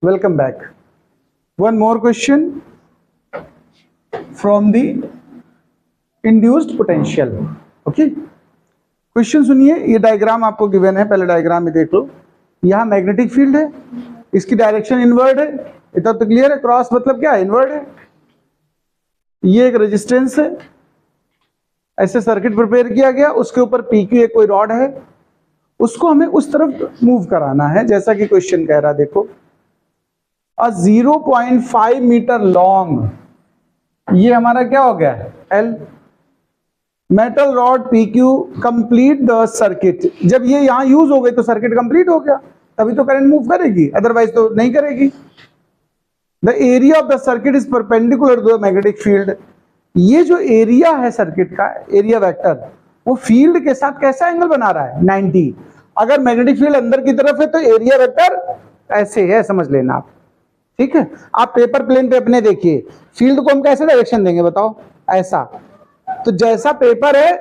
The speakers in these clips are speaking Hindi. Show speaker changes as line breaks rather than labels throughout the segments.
Welcome back. One more question from the induced potential. Okay. Question सुनिए, ये डायग्राम आपको गिवन है, पहले डायग्राम में देख लो। यहाँ मैग्नेटिक फील्ड है, इसकी डायरेक्शन इनवर्ड है, इतना तो क्लियर है। क्रॉस मतलब क्या है? इनवर्ड है। ये एक रेजिस्टेंस है, ऐसे सर्किट प्रिपेयर किया गया, उसके ऊपर PQ एक कोई रॉड है, उसको हमें उस तरफ मूव कराना है जैसा कि क्वेश्चन कह रहा है। देखो, अ 0.5 मीटर लॉन्ग, ये हमारा क्या हो गया? L metal rod PQ complete the circuit. जब ये यहां यूज हो गई तो सर्किट कंप्लीट हो गया, तभी तो करंट मूव करेगी, अदरवाइज तो नहीं करेगी। The area of the circuit is perpendicular to the magnetic field. ये जो एरिया है सर्किट का, एरिया वेक्टर, वो फील्ड के साथ कैसा एंगल बना रहा है? 90। अगर मैग्नेटिक फील्ड अंदर की तरफ है तो एरिया वेक्टर ऐसे है, समझ लेना आप। ठीक है, आप पेपर प्लेन पे अपने देखिए, फील्ड को हम कैसे डायरेक्शन देंगे बताओ? ऐसा। तो जैसा पेपर है,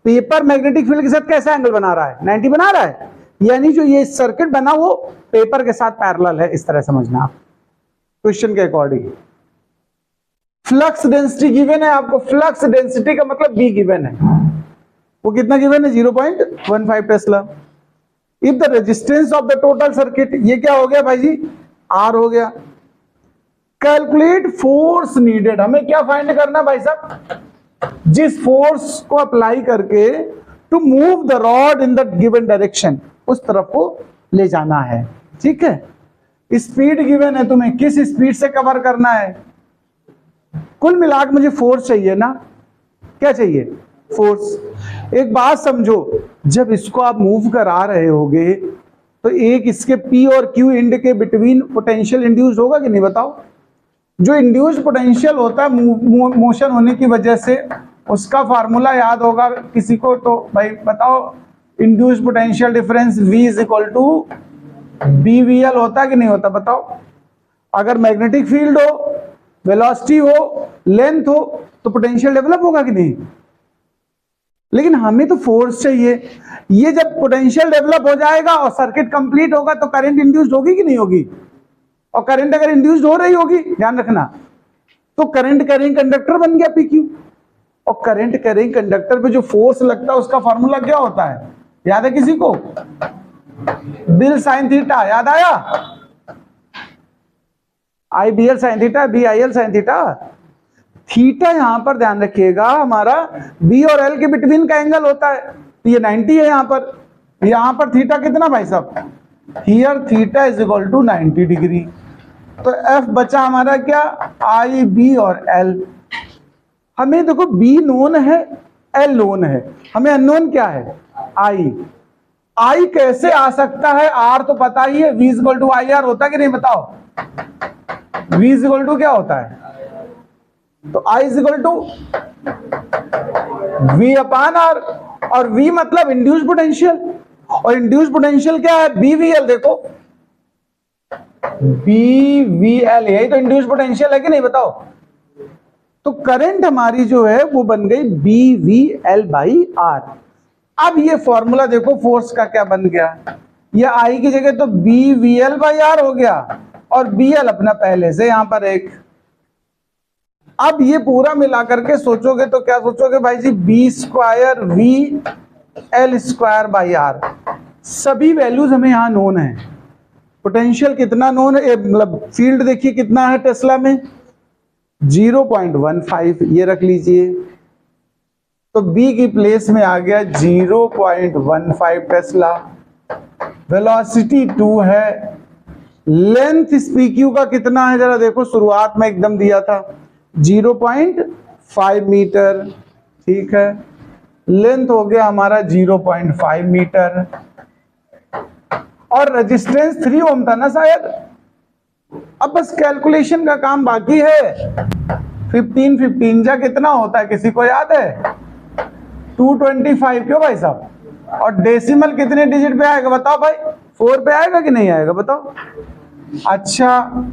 पेपर मैग्नेटिक फील्ड के साथ कैसा एंगल बना रहा है? 90 बना रहा है। यानी जो ये सर्किट बना वो पेपर के साथ पैरेलल है, इस तरह समझना आप क्वेश्चन के अकॉर्डिंग। फ्लक्स डेंसिटी गिवन है आपको, फ्लक्स डेंसिटी का मतलब B गिवन है। वो कितना गिवन है? 0.15 Tesla. If the resistance of the total circuit, ये क्या हो गया भाई जी? R हो गया। कैलकुलेट फोर्स नीडेड, हमें क्या फाइंड करना भाई साहब? जिस फोर्स को अप्लाई करके to move the rod in the given direction, उस तरफ को ले जाना है। ठीक है, स्पीड गिवन है, तुम्हें किस स्पीड से कवर करना है। कुल मिलाकर मुझे फोर्स चाहिए ना, क्या चाहिए? फोर्स। एक बात समझो, जब इसको आप मूव करा रहे होगे तो एक इसके P और Q इंड के बिटवीन पोटेंशियल इंड्यूस होगा कि नहीं बताओ? जो इंड्यूस पोटेंशियल होता है मोशन होने की वजह से, उसका फार्मूला याद होगा किसी को? तो भाई बताओ, induced potential difference V is equal to BVL होता कि नहीं होता? बताओ। अगर मैग्नेटिक फील्ड हो, वेलोसिटी हो, लेंथ हो, तो पोटेंशियल डेवलप होगा कि नहीं? लेकिन हमें तो फोर्स चाहिए। ये जब पोटेंशियल डेवलप हो जाएगा और सर्किट कंप्लीट होगा तो करंट इंड्यूस्ड होगी कि नहीं होगी? और करंट अगर इंड्यूस्ड हो रही होगी, ध्यान रखना, तो करंट कैरिंग कंडक्टर बन गया PQ। और करंट कैरिंग कंडक्टर पे जो फोर्स लगता है उसका फार्मूला क्या होता है? याद है किसी को? बिल साइन थीटा, याद आया? IBL sine theta, BIL sine theta. Theta यहां पर ध्यान रखिएगा हमारा B और L के बिटवीन का एंगल होता है। तो ये 90 है यहां पर थीटा कितना भाई साहब? Here theta is equal to 90 degree. तो F बचा हमारा क्या? I, B और L। हमें देखो B नोन है, L नोन है, हमें अननोन क्या है? I कैसे आ सकता है? R तो पता ही है, V is equal to IR होता है कि नहीं बताओ? V इज इक्वल टू क्या होता है? तो I is equal to V upon R, और V मतलब इंड्यूस पोटेंशियल, और इंड्यूस पोटेंशियल क्या है? BVL। देखो BVL, यही तो इंड्यूस पोटेंशियल है कि नहीं बताओ? तो करंट हमारी जो है वो बन गई BVL बाई R। अब ये फॉर्मूला देखो फोर्स का क्या बन गया, ये I की जगह तो BVL बाई R हो गया, और BL अपना पहले से यहां पर एक। अब ये पूरा मिला करके सोचोगे तो क्या सोचोगे भाई जी? B square VL square by R। सभी वैल्यूज हमें यहां नोन है। पोटेंशियल कितना नोन है, मतलब फील्ड देखिए कितना है टेस्ला में? 0.15, ये रख लीजिए। तो B की प्लेस में आ गया 0.15 टेस्ला। वेलोसिटी 2 है। लेंथ इस PQ का कितना है जरा देखो, शुरुआत में एकदम दिया था 0.5 मीटर। ठीक है, लेंथ हो गया हमारा 0.5 मीटर, और रेजिस्टेंस 3 ओम था ना शायद। अब बस कैलकुलेशन का काम बाकी है। 15 जा कितना होता है, किसी को याद है? 225। क्यों भाई साहब? और डेसिमल कितने डिजिट पे आएगा बताओ भाई? 4 पे आएगा कि नहीं आएगा बताओ? अच्छा,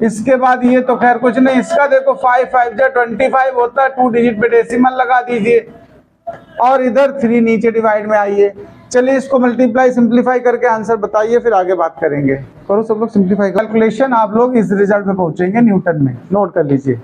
इसके बाद ये तो खैर कुछ नहीं, इसका देखो 5 5 जा 25 होता है, 2 डिजिट पे डेसिमल लगा दीजिए। और इधर 3 नीचे डिवाइड में आइए। चलिए इसको मल्टीप्लाई सिंप्लीफाई करके आंसर बताइए, फिर आगे बात करेंगे। करो सब लोग सिंप्लीफाई कैलकुलेशन, आप लोग इस रिजल्ट में पहुंचेंगे न्यूटन में, नोट कर लीजिए।